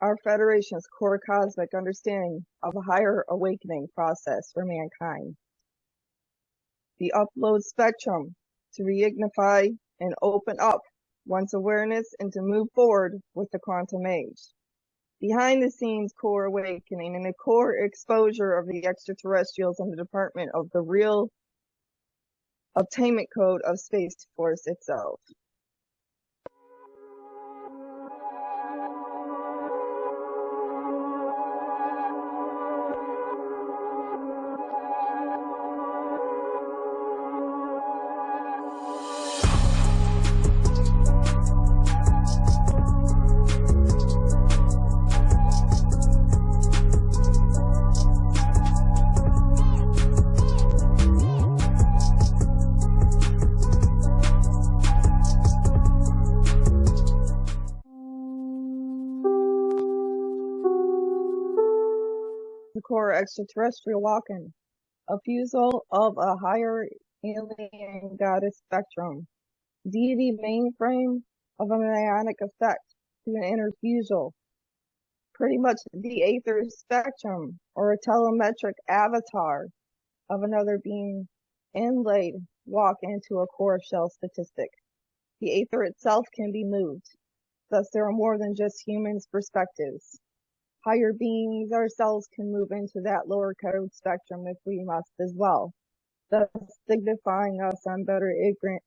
our Federation's core cosmic understanding of a higher awakening process for mankind. The upload spectrum to reignify and open up one's awareness and to move forward with the quantum age. Behind the scenes core awakening and the core exposure of the extraterrestrials in the department of the real obtainment code of Space Force itself. The core extraterrestrial walk-in, a fusel of a higher alien goddess spectrum, deity mainframe of an ionic effect to an inner fusel, pretty much the aether spectrum or a telemetric avatar of another being inlaid walk into a core shell statistic. The aether itself can be moved, thus there are more than just humans' perspectives. Higher beings ourselves can move into that lower code spectrum if we must as well, thus signifying us on better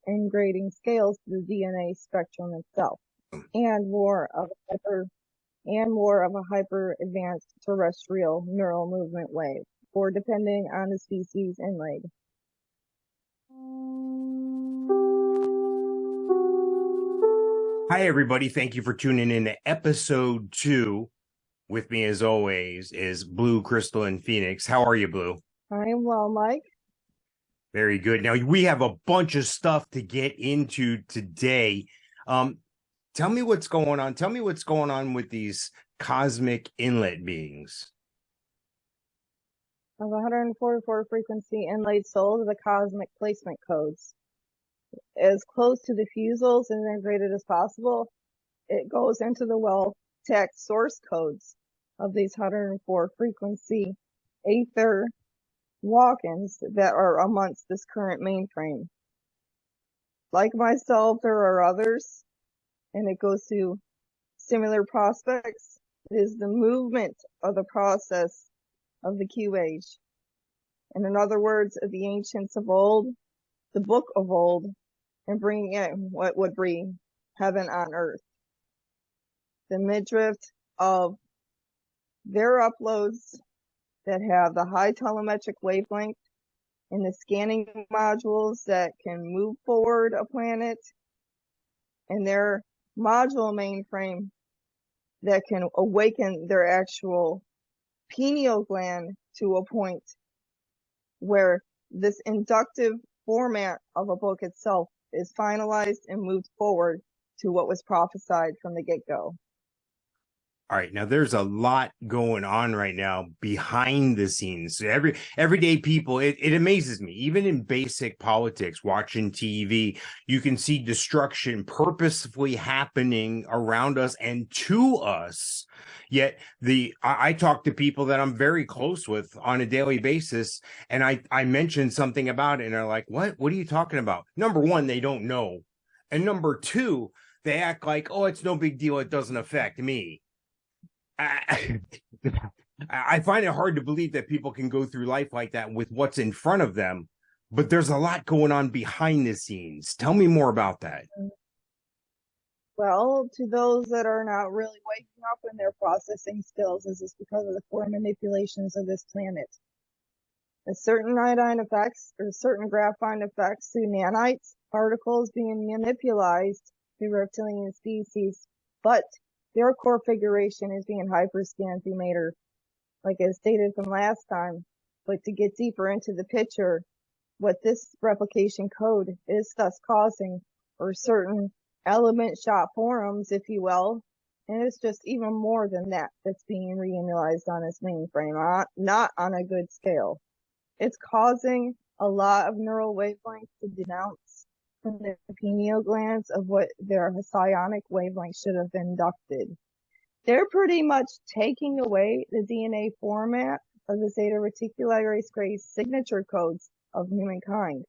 ingrading scales to the DNA spectrum itself, and more of a hyper advanced terrestrial neural movement wave, or depending on the species inlaid. Hi everybody, thank you for tuning in to episode 2. With me, as always, is Blue, Crystalline, Phoenix. How are you, Blue? I am well, Mike. Very good. Now, we have a bunch of stuff to get into today. Tell me what's going on. Tell me what's going on with these cosmic inlet beings. Of 144 frequency inlaid souls, the cosmic placement codes. As close to the fusels and integrated as possible, it goes into the well-taxed source codes of these 104 frequency aether walk-ins that are amongst this current mainframe. Like myself, there are others, and it goes to similar prospects. It is the movement of the process of the Q age. And in other words, of the ancients of old, the book of old, and bringing in what would bring heaven on earth. The midriff of their uploads that have the high telemetric wavelength and the scanning modules that can move forward a planet, and their module mainframe that can awaken their actual pineal gland to a point where this inductive format of a book itself is finalized and moved forward to what was prophesied from the get-go. All right, now there's a lot going on right now behind the scenes. Everyday people, it amazes me. Even in basic politics, watching TV, you can see destruction purposefully happening around us and to us. Yet I talk to people that I'm very close with on a daily basis, and I mention something about it, and they're like, "What? What are you talking about?" Number one, they don't know, and number two, they act like, "Oh, it's no big deal. It doesn't affect me." I find it hard to believe that people can go through life like that with what's in front of them, but there's a lot going on behind the scenes. Tell me more about that. Well, to those that are not really waking up in their processing skills, this is because of the core manipulations of this planet. A certain iodine effects or certain graphene effects through nanites, particles being manipulated through reptilian species, but their core configuration is being hyperscanned through matter, like I stated from last time. But to get deeper into the picture, what this replication code is thus causing are certain element shot forums, if you will, and it's just even more than that that's being reanalyzed on this mainframe, not on a good scale. It's causing a lot of neural wavelengths to denounce from the pineal glands of what their psionic wavelength should have inducted. they're pretty much taking away the DNA format of the Zeta Reticuli Grace signature codes of humankind.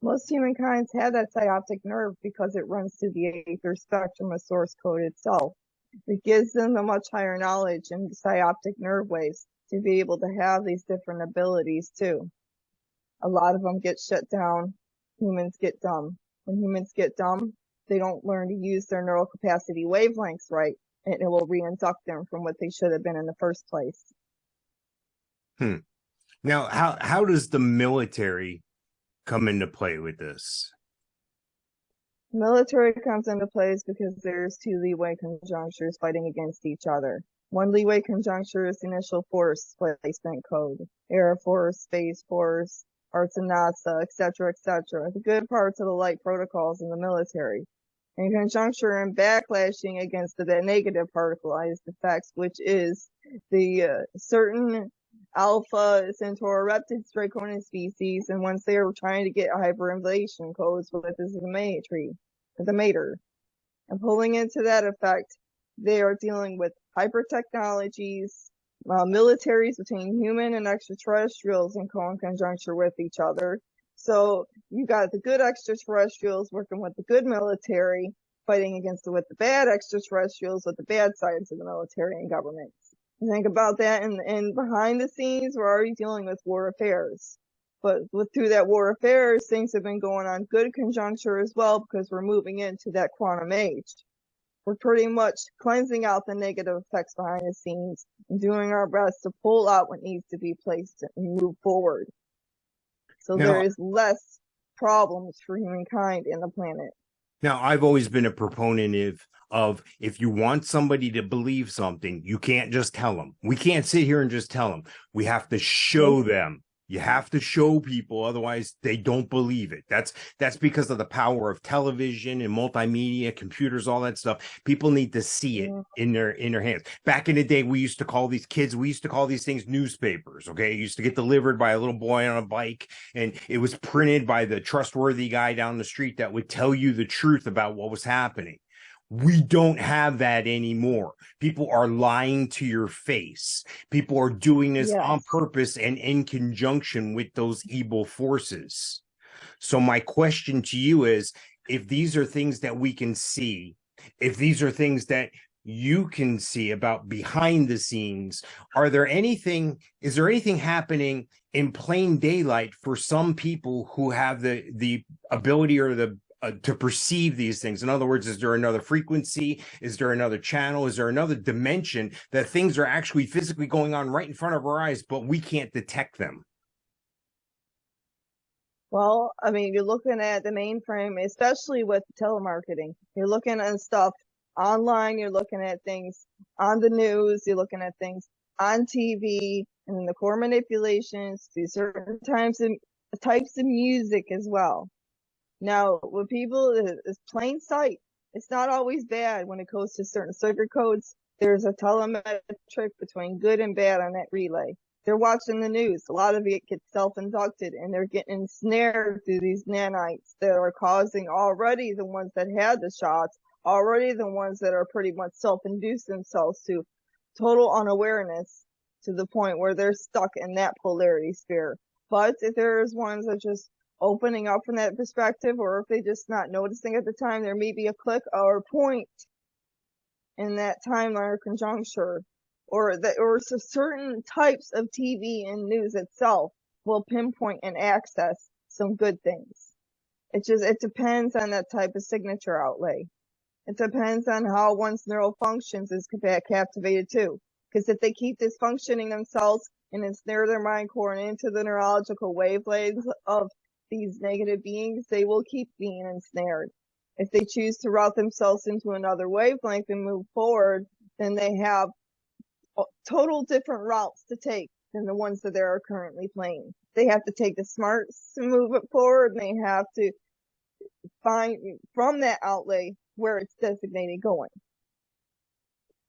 Most humankinds have that synaptic nerve because it runs through the ether spectrum of source code itself. It gives them a much higher knowledge in synaptic nerve waves to be able to have these different abilities too. A lot of them get shut down. Humans get dumb. When humans get dumb, they don't learn to use their neural capacity wavelengths right, and it will reinduct them from what they should have been in the first place. Now, how does the military come into play with this? Military comes into place because there's two leeway conjunctures fighting against each other. One leeway conjuncture is the initial force placement code, Air Force, Space Force, parts of NASA, etc., etc., the good parts of the light protocols in the military. In conjuncture and backlashing against the negative particleized effects, which is the certain Alpha Centaur reptid Draconin species, and once they are trying to get hyperinflation codes with the mater. And pulling into that effect, they are dealing with hyper-technologies, militaries between human and extraterrestrials in conjuncture with each other. So you got the good extraterrestrials working with the good military, fighting against with the bad extraterrestrials with the bad sides of the military and governments. Think about that, and behind the scenes, we're already dealing with war affairs. But through that war affairs, things have been going on good conjuncture as well, because we're moving into that quantum age. We're pretty much cleansing out the negative effects behind the scenes and doing our best to pull out what needs to be placed and move forward. So there is less problems for humankind in the planet. Now, I've always been a proponent of if you want somebody to believe something, you can't just tell them. We can't sit here and just tell them. We have to show them. You have to show people, otherwise they don't believe it. That's because of the power of television and multimedia, computers, all that stuff. People need to see it in their hands. Back in the day, we used to call these things newspapers. Okay, it used to get delivered by a little boy on a bike, and it was printed by the trustworthy guy down the street that would tell you the truth about what was happening. We don't have that anymore. People are lying to your face. People are doing this on purpose and in conjunction with those evil forces. So my question to you is, if these are things that we can see, if these are things that you can see about behind the scenes, is there anything happening in plain daylight for some people who have the ability or the to perceive these things? In other words, is there another frequency? Is there another channel? Is there another dimension that things are actually physically going on right in front of our eyes, but we can't detect them? Well, I mean, you're looking at the mainframe, especially with telemarketing. You're looking at stuff online. You're looking at things on the news. You're looking at things on TV, and the core manipulations to certain types of music as well. Now, with people, it's plain sight. It's not always bad when it goes to certain circuit codes. There's a telemetric between good and bad on that relay. They're watching the news. A lot of it gets self-inducted, and they're getting ensnared through these nanites that are causing already the ones that had the shots, already the ones that are pretty much self-induced themselves to total unawareness to the point where they're stuck in that polarity sphere. But if there's ones that just opening up from that perspective, or if they just not noticing at the time, there may be a click or a point in that timeline or conjuncture, or certain types of TV and news itself will pinpoint and access some good things. It depends on that type of signature outlay. It depends on how one's neural functions is captivated too. Because if they keep dysfunctioning themselves and ensnare their mind core into the neurological wavelengths of these negative beings, they will keep being ensnared. If they choose to route themselves into another wavelength and move forward, then they have total different routes to take than the ones that they are currently playing. They have to take the smarts to move it forward, and they have to find from that outlay where it's designated going.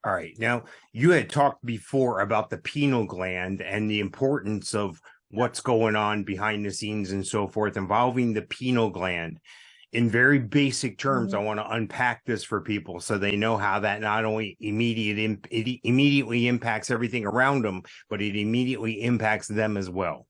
All right. Now, you had talked before about the pineal gland and the importance of what's going on behind the scenes and so forth involving the pineal gland. in very basic terms, I Mhm. want to unpack this for people so they know how that not only it immediately impacts everything around them, but it immediately impacts them as well.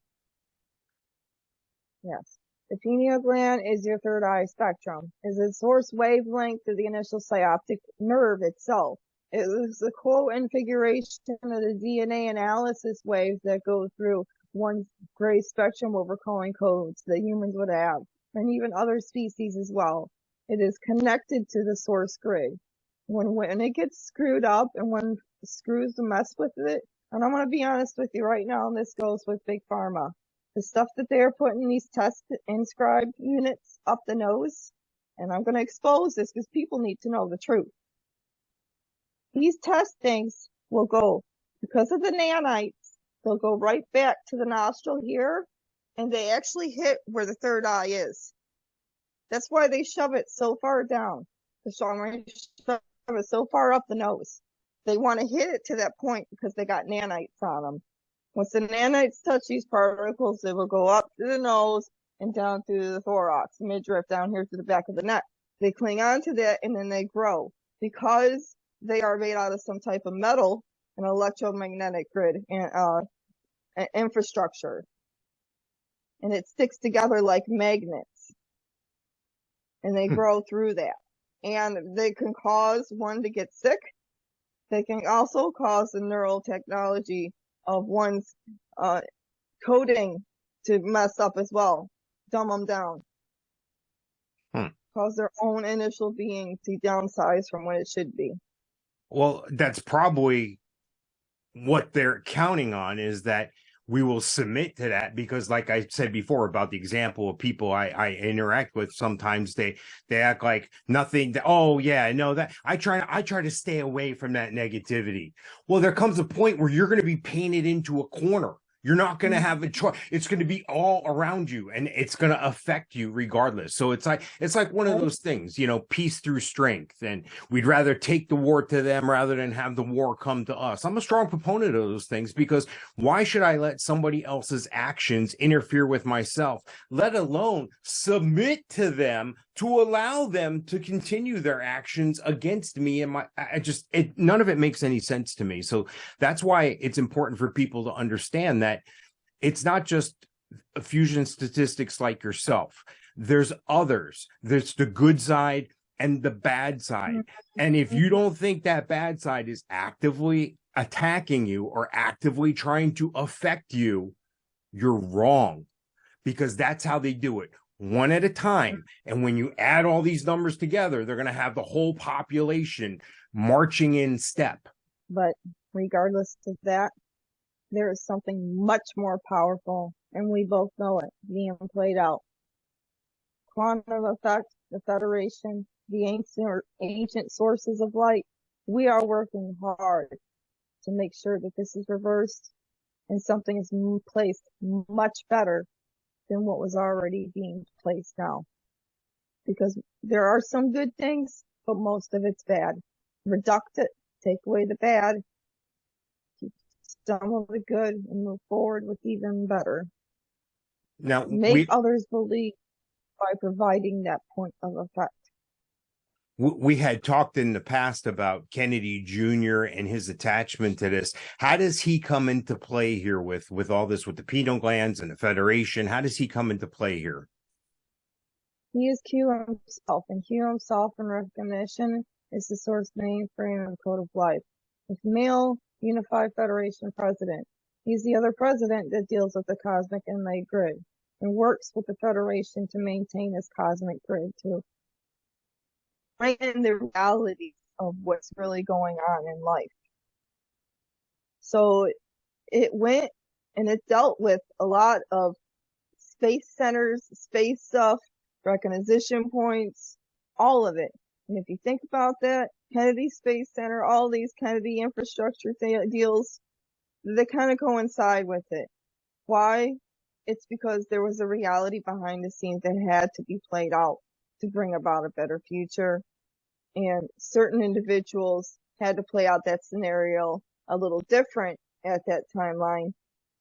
Yes. The pineal gland is your third eye spectrum, is a source wavelength to the initial synaptic nerve itself. It is the co-configuration of the DNA analysis waves that go through one gray spectrum overcoding codes that humans would have, and even other species as well. It is connected to the source grid. When it gets screwed up and when screws mess with it, and I'm going to be honest with you right now, and this goes with Big Pharma. The stuff that they're putting these test inscribed units up the nose, and I'm going to expose this because people need to know the truth. These test things will go, because of the nanites, they'll go right back to the nostril here, and they actually hit where the third eye is. That's why they shove it so far down. They shove it so far up the nose. They want to hit it to that point because they got nanites on them. Once the nanites touch these particles, they will go up to the nose and down through the thorax, midriff, down here to the back of the neck. They cling onto that and then they grow. Because they are made out of some type of metal, an electromagnetic grid and infrastructure. And it sticks together like magnets. And they grow through that. And they can cause one to get sick. They can also cause the neural technology of one's coding to mess up as well, dumb them down, cause their own initial being to downsize from what it should be. Well, that's probably what they're counting on, is that we will submit to that, because like I said before about the example of people I interact with, sometimes they act like nothing. Oh yeah, no, that I try to stay away from that negativity. Well, there comes a point where you're going to be painted into a corner. You're not going to have a choice. It's going to be all around you, and it's going to affect you regardless. So it's like one of those things, you know, peace through strength. And we'd rather take the war to them rather than have the war come to us. I'm a strong proponent of those things, because why should I let somebody else's actions interfere with myself, let alone submit to them to allow them to continue their actions against me? And none of it makes any sense to me. So that's why it's important for people to understand that it's not just fusion statistics like yourself. There's others. There's the good side and the bad side. And if you don't think that bad side is actively attacking you or actively trying to affect you, you're wrong, because that's how they do it, one at a time. And when you add all these numbers together, they're going to have the whole population marching in step. But regardless of that, there is something much more powerful, and we both know it, being played out. Quantum effect, the Federation, the ancient sources of light. We are working hard to make sure that this is reversed and something is placed much better than what was already being placed now. Because there are some good things, but most of it's bad. Reduct it, take away the bad, keep some of the good, and move forward with even better. Now, make others believe by providing that point of effect. We had talked in the past about Kennedy Jr. and his attachment to this. How does he come into play here with all this, with the pineal glands and the Federation? How does he come into play here? He is Q himself, and Q himself in recognition is the source name, frame, and code of life. The male Unified Federation president. He's the other president that deals with the cosmic inlay grid and works with the Federation to maintain this cosmic grid too. Right in the reality of what's really going on in life. So it went and it dealt with a lot of space centers, space stuff, recognition points, all of it. And if you think about that, Kennedy Space Center, all these Kennedy infrastructure deals, they kind of coincide with it. Why? It's because there was a reality behind the scenes that had to be played out to bring about a better future. And certain individuals had to play out that scenario a little different at that timeline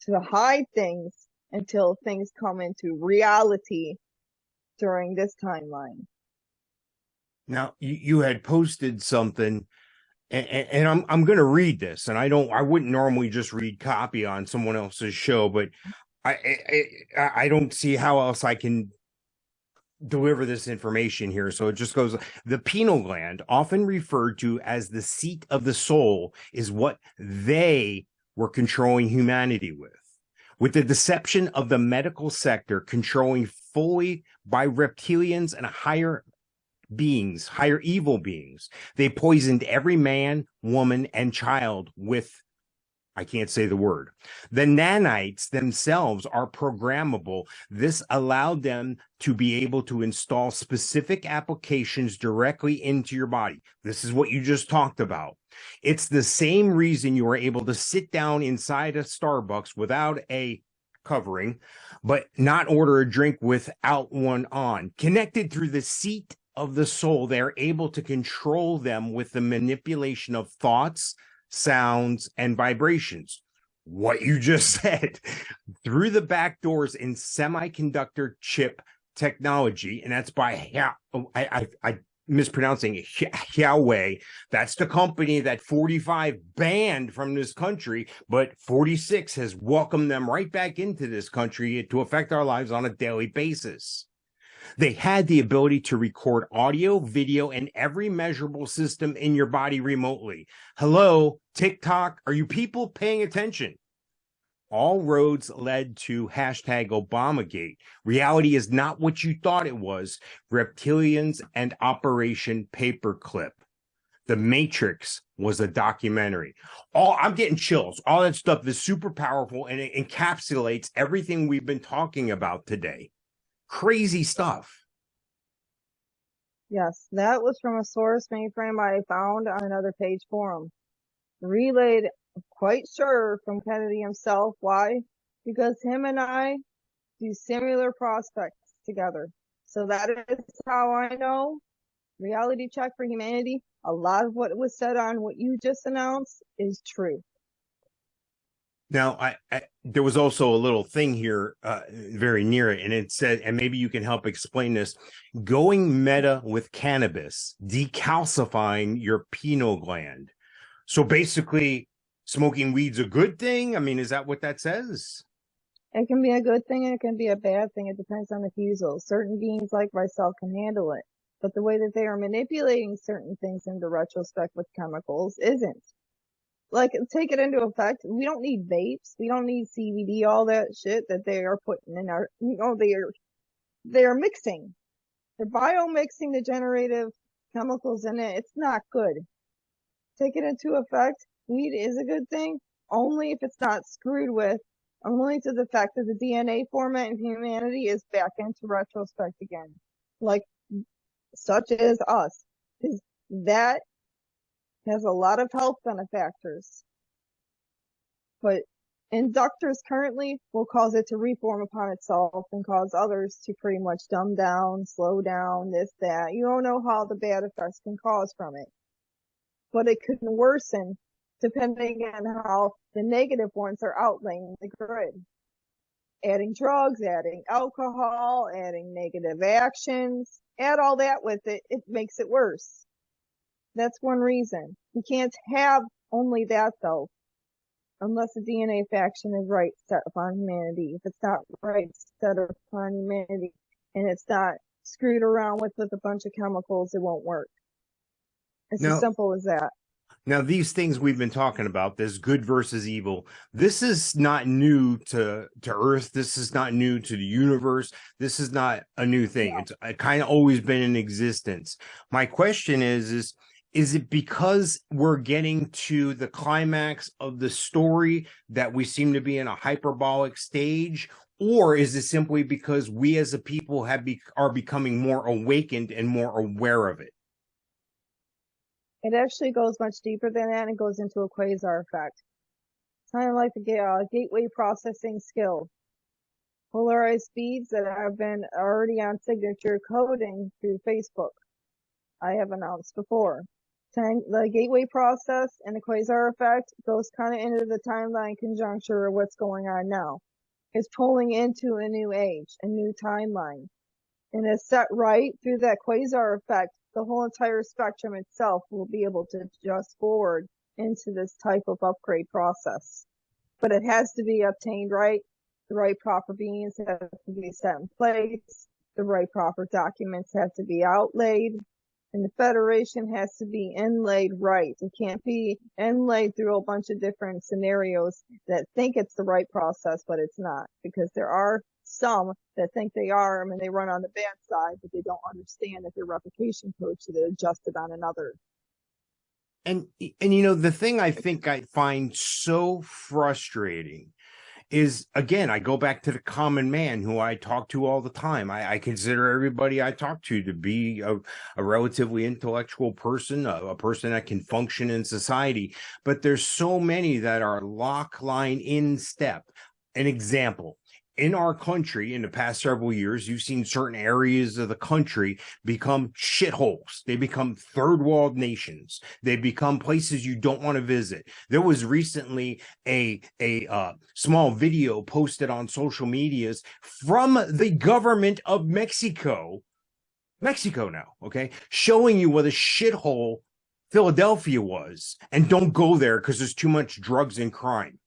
to hide things until things come into reality during this timeline. Now you had posted something, and I'm going to read this, and I wouldn't normally just read copy on someone else's show, but I don't see how else I can deliver this information here. So it just goes, the pineal gland, often referred to as the seat of the soul, is what they were controlling humanity with the deception of the medical sector controlling fully by reptilians and higher beings, higher evil beings. They poisoned every man, woman, and child with, I can't say the word. The nanites themselves are programmable. This allowed them to be able to install specific applications directly into your body. This is what you just talked about. It's the same reason you are able to sit down inside a Starbucks without a covering, but not order a drink without one on. Connected through the seat of the soul, they are able to control them with the manipulation of thoughts, sounds, and vibrations. What you just said, through the back doors in semiconductor chip technology, and that's by I mispronouncing it, Huawei. That's the company that 45 banned from this country, but 46 has welcomed them right back into this country to affect our lives on a daily basis. They had the ability to record audio, video, and every measurable system in your body remotely. Hello, TikTok, are you people paying attention? All roads led to hashtag Obamagate. Reality is not what you thought it was. Reptilians and Operation Paperclip. The Matrix was a documentary. I'm getting chills. All that stuff is super powerful, and it encapsulates everything we've been talking about today. Crazy stuff. Yes, that was from a source mainframe I found on another page forum. Relayed, quite sure, from Kennedy himself. Why? Because him and I do similar prospects together. So that is how I know. Reality check for humanity. A lot of what was said on what you just announced is true. Now, there was also a little thing here very near it, and it said, and maybe you can help explain this, going meta with cannabis, decalcifying your pineal gland. So basically, smoking weed's a good thing? I mean, is that what that says? It can be a good thing and it can be a bad thing. It depends on the fusel. Certain beings like myself can handle it. But the way that they are manipulating certain things into retrospect with chemicals isn't. Like, take it into effect. We don't need vapes. We don't need CBD, all that shit that they are putting in our, they are mixing. They're biomixing the generative chemicals in it. It's not good. Take it into effect. Weed is a good thing only if it's not screwed with, only to the fact that the DNA format of humanity is back into retrospect again. Like, such as us. That has a lot of health benefactors. But inductors currently will cause it to reform upon itself and cause others to pretty much dumb down, slow down, this, that. You don't know how the bad effects can cause from it. But it can worsen depending on how the negative ones are outlaying the grid. Adding drugs, adding alcohol, adding negative actions, add all that with it, it makes it worse. That's one reason. You can't have only that though, unless the DNA faction is right set upon humanity. If it's not right set upon humanity and it's not screwed around with a bunch of chemicals, it won't work. It's as simple as that. Now, these things we've been talking about, this good versus evil, this is not new to Earth. This is not new to the universe. This is not a new thing. It's kind of always been in existence. My question is it because we're getting to the climax of the story that we seem to be in a hyperbolic stage? Or is it simply because we as a people are becoming more awakened and more aware of it? It actually goes much deeper than that and goes into a quasar effect. It's kind of like the gateway processing skill. Polarized feeds that have been already on signature coding through Facebook. I have announced before. The gateway process and the quasar effect goes kind of into the timeline conjuncture of what's going on now. It's pulling into a new age, a new timeline. And it's set right through that quasar effect the whole entire spectrum itself will be able to adjust forward into this type of upgrade process. But it has to be obtained right. The right proper beings have to be set in place. The right proper documents have to be outlaid. And the Federation has to be inlaid right. It can't be inlaid through a bunch of different scenarios that think it's the right process, but it's not. Because there are some that think they are, and they run on the bad side, but they don't understand that their replication code should have adjusted on another. And you know, the thing I think I find so frustrating is, again, I go back to the common man who I talk to all the time. I consider everybody I talk to be a relatively intellectual person, a person that can function in society. But there's so many that are lock, line, in step. An example. In our country, in the past several years, you've seen certain areas of the country become shitholes. They become third world nations. They become places you don't want to visit. There was recently a small video posted on social medias from the government of Mexico now, okay, showing you what a shithole Philadelphia was, and don't go there because there's too much drugs and crime.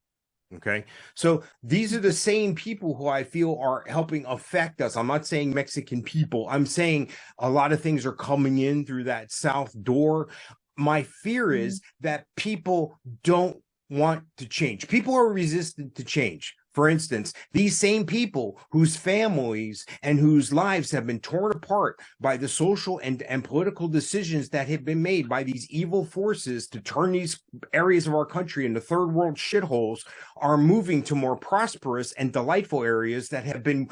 Okay, so these are the same people who I feel are helping affect us. I'm not saying Mexican people. I'm saying a lot of things are coming in through that south door. My fear is that people don't want to change. People are resistant to change. For instance, these same people whose families and whose lives have been torn apart by the social and political decisions that have been made by these evil forces to turn these areas of our country into third world shitholes are moving to more prosperous and delightful areas that have been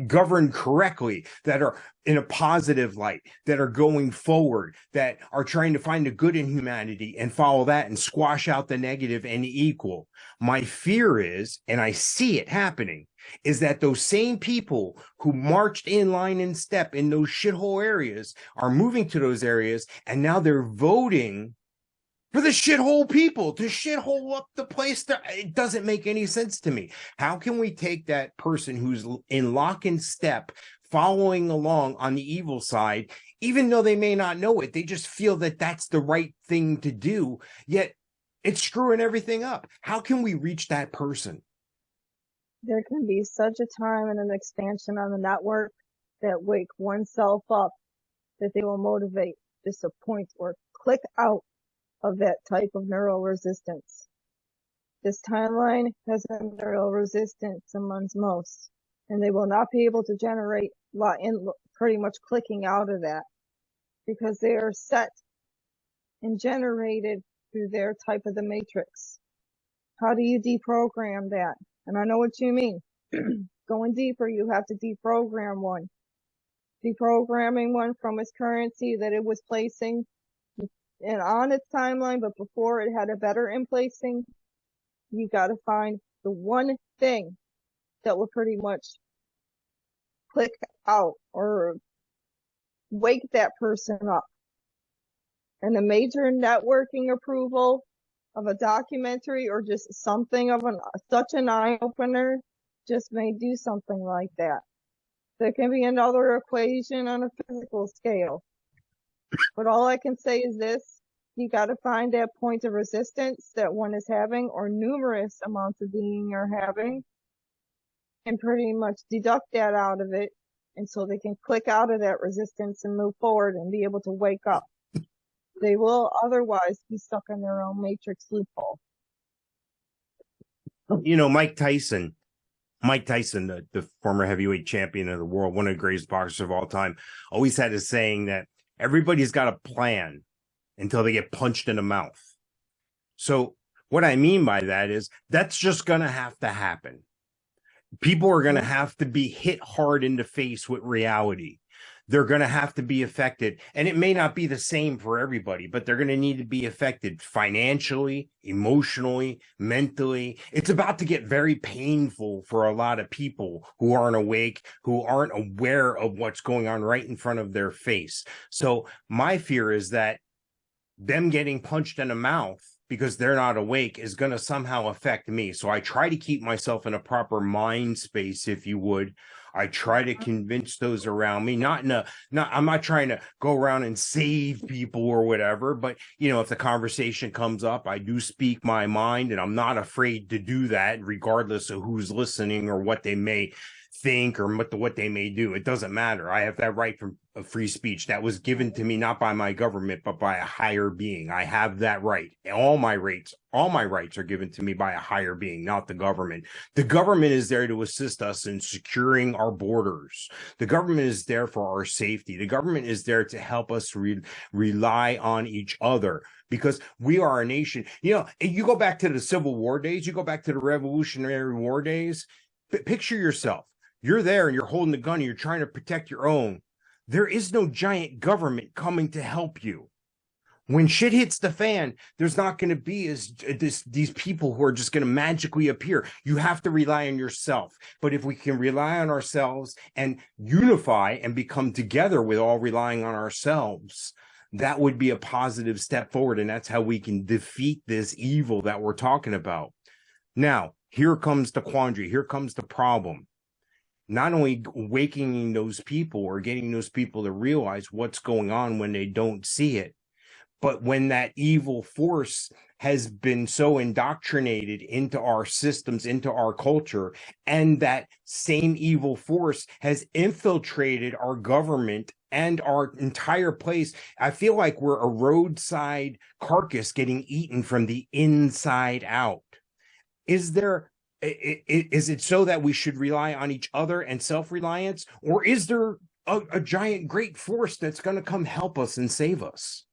governed correctly, that are in a positive light, that are going forward, that are trying to find the good in humanity and follow that and squash out the negative and equal. My fear is, and I see it happening, is that those same people who marched in line and step in those shithole areas are moving to those areas, and now they're voting for the shithole people to shithole up the place. It doesn't make any sense to me. How can we take that person who's in lock and step, following along on the evil side, even though they may not know it, they just feel that that's the right thing to do, yet it's screwing everything up? How can we reach that person? There can be such a time and an expansion on the network that wake oneself up that they will motivate, disappoint, or click out of that type of neural resistance. This timeline has a neural resistance amongst most, and they will not be able to generate pretty much clicking out of that because they are set and generated through their type of the matrix. How do you deprogram that? And I know what you mean. Going deeper, you have to deprogram one. Deprogramming one from its currency that it was placing and on its timeline, but before it had a better in placing, you got to find the one thing that will pretty much click out or wake that person up. And a major networking approval of a documentary or just something of such an eye-opener just may do something like that. There can be another equation on a physical scale. But all I can say is this: you got to find that point of resistance that one is having, or numerous amounts of being are having, and pretty much deduct that out of it, and so they can click out of that resistance and move forward and be able to wake up. They will otherwise be stuck in their own matrix loophole. You know, Mike Tyson, the former heavyweight champion of the world, one of the greatest boxers of all time, always had a saying that everybody's got a plan until they get punched in the mouth. So what I mean by that is that's just going to have to happen. People are going to have to be hit hard in the face with reality. They're going to have to be affected. And it may not be the same for everybody, but they're going to need to be affected financially, emotionally, mentally. It's about to get very painful for a lot of people who aren't awake, who aren't aware of what's going on right in front of their face. So my fear is that them getting punched in the mouth because they're not awake is going to somehow affect me. So I try to keep myself in a proper mind space, if you would, I try to convince those around me, I'm not trying to go around and save people or whatever, but you know, if the conversation comes up, I do speak my mind, and I'm not afraid to do that regardless of who's listening or what they may think or what they may do. It doesn't matter. I have that right from free speech that was given to me not by my government but by a higher being. I have that right. All my rights are given to me by a higher being, not the government. The government is there to assist us in securing our borders. The government is there for our safety. The government is there to help us rely on each other, because we are a nation. You know, you go back to the Civil War days, you go back to the Revolutionary War days, picture yourself. You're there and you're holding the gun and you're trying to protect your own. There is no giant government coming to help you. When shit hits the fan, there's not going to be these people who are just going to magically appear. You have to rely on yourself. But if we can rely on ourselves and unify and become together with all relying on ourselves, that would be a positive step forward. And that's how we can defeat this evil that we're talking about. Now, here comes the quandary. Here comes the problem. Not only awakening those people or getting those people to realize what's going on when they don't see it, but when that evil force has been so indoctrinated into our systems, into our culture, and that same evil force has infiltrated our government and our entire place, I feel like we're a roadside carcass getting eaten from the inside out. Is it so that we should rely on each other and self-reliance, or is there a giant great force that's going to come help us and save us?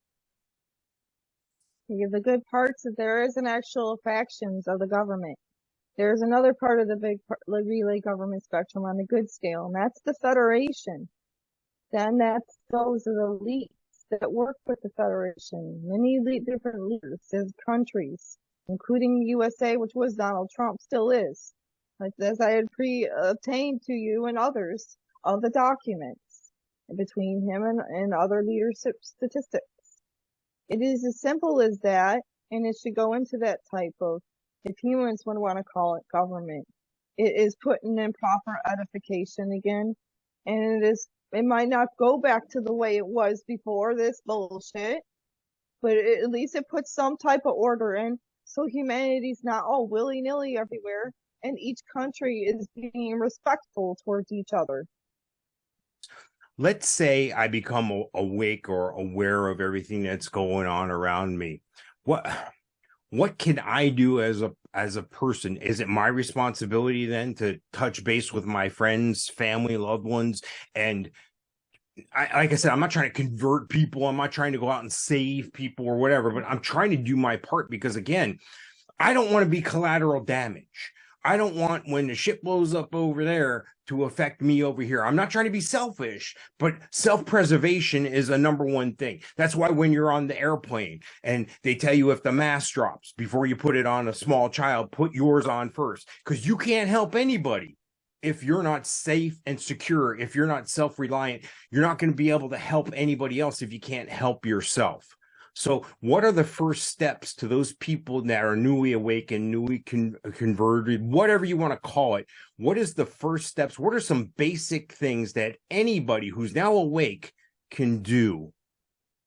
The good parts is there isn't actual factions of the government. There's another part of the big relay government spectrum on the good scale, and that's the Federation. Then that's those of the elites that work with the Federation. Many different leaders of countries, including the USA, which was Donald Trump, still is. Like, as I had obtained to you and others of the documents between him and other leadership statistics. It is as simple as that, and it should go into that type of, if humans would want to call it government. It is putting in proper edification again, and it might not go back to the way it was before this bullshit, but at least it puts some type of order in, so humanity's not all willy-nilly everywhere, and each country is being respectful towards each other. Let's say I become awake or aware of everything that's going on around me. What can I do as a person? Is it my responsibility then to touch base with my friends, family, loved ones? And like I said, I'm not trying to convert people. I'm not trying to go out and save people or whatever, but I'm trying to do my part, because again, I don't want to be collateral damage. I don't want, when the ship blows up over there, to affect me over here. I'm not trying to be selfish, but self-preservation is a number one thing. That's why when you're on the airplane and they tell you if the mask drops, before you put it on a small child, put yours on first, because you can't help anybody if you're not safe and secure. If you're not self-reliant, you're not going to be able to help anybody else if you can't help yourself. So what are the first steps to those people that are newly awakened, newly converted, whatever you want to call it? What is the first steps? What are some basic things that anybody who's now awake can do?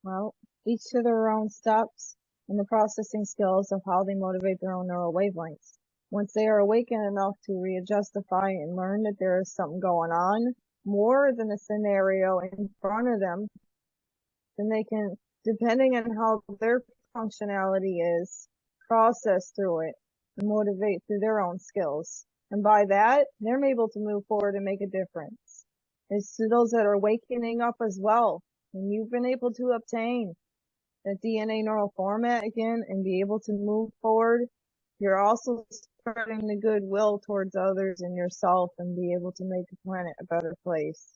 Well, each to their own steps and the processing skills of how they motivate their own neural wavelengths. Once they are awakened enough to readjustify and learn that there is something going on, more than a scenario in front of them, then they can, depending on how their functionality is, process through it and motivate through their own skills. And by that, they're able to move forward and make a difference. It's to those that are wakening up as well. And you've been able to obtain the DNA neural format again and be able to move forward. You're also spreading the goodwill towards others and yourself and be able to make the planet a better place.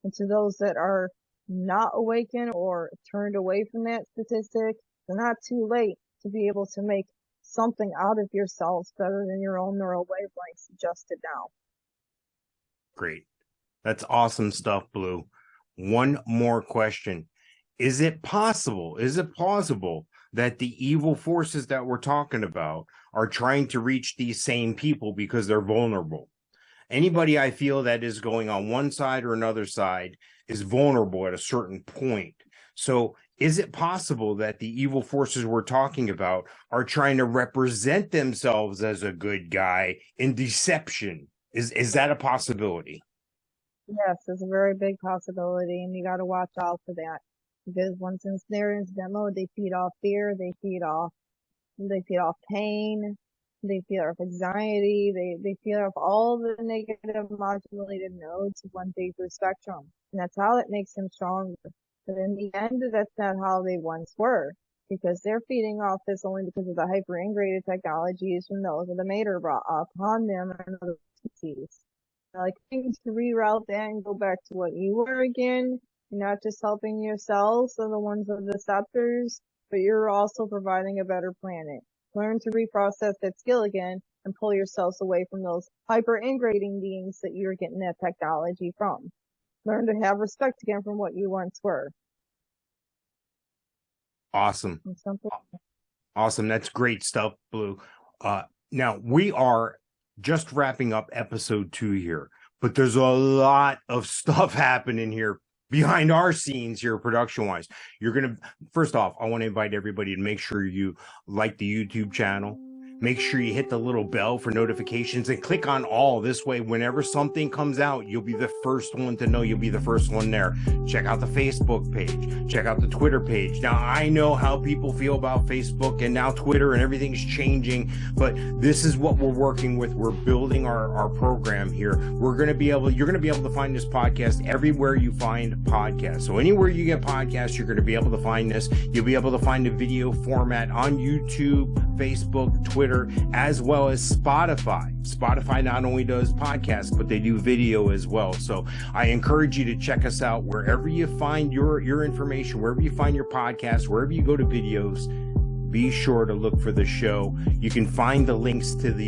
And to those that are not awakened or turned away from that statistic, it's not too late to be able to make something out of yourselves better than your own neural wavelengths adjusted now. Great. That's awesome stuff, Blue. One more question. Is it plausible that the evil forces that we're talking about are trying to reach these same people because they're vulnerable? Anybody I feel that is going on one side or another side is vulnerable at a certain point. So is it possible that the evil forces we're talking about are trying to represent themselves as a good guy in deception? Is that a possibility? Yes, it's a very big possibility, and you got to watch out for that, because once they're in that mode, they feed off fear, they feed off pain, they feed off anxiety, they feed off all the negative modulated nodes of one deeper spectrum, and that's how it makes them stronger. But in the end, that's not how they once were, because they're feeding off this only because of the hyper integrated technologies from those that the Mater brought upon them and other species. Like, things to reroute that and go back to what you were again. You're not just helping yourselves or the ones of the scepters, but you're also providing a better planet. Learn to reprocess that skill again and pull yourselves away from those hyper integrating beings that you're getting that technology from. Learn to have respect again from what you once were. Awesome. Awesome. That's great stuff, Blue. Now we are just wrapping up episode 2 here, but there's a lot of stuff happening here behind our scenes here production wise. First off, I want to invite everybody to make sure you like the YouTube channel. Make sure you hit the little bell for notifications and click on all. This way, whenever something comes out, you'll be the first one to know. You'll be the first one there. Check out the Facebook page. Check out the Twitter page. Now, I know how people feel about Facebook and now Twitter and everything's changing, but this is what we're working with. We're building our program here. You're going to be able to find this podcast everywhere you find podcasts. So anywhere you get podcasts, you're going to be able to find this. You'll be able to find a video format on YouTube, Facebook, Twitter, as well as Spotify. Spotify not only does podcasts, but they do video as well. So I encourage you to check us out wherever you find your information, wherever you find your podcast, wherever you go to videos. Be sure to look for the show. You can find the links to the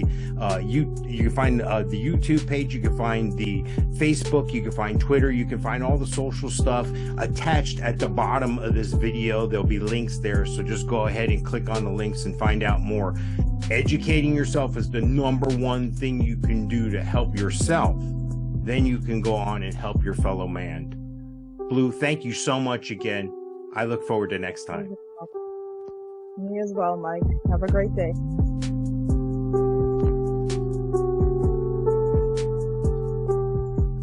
you can find the YouTube page. You can find the Facebook. You can find Twitter. You can find all the social stuff attached at the bottom of this video. There'll be links there. So just go ahead and click on the links and find out more. Educating yourself is the #1 thing you can do to help yourself. Then you can go on and help your fellow man. Blue, thank you so much again. I look forward to next time. Me as well, Mike. Have a great day.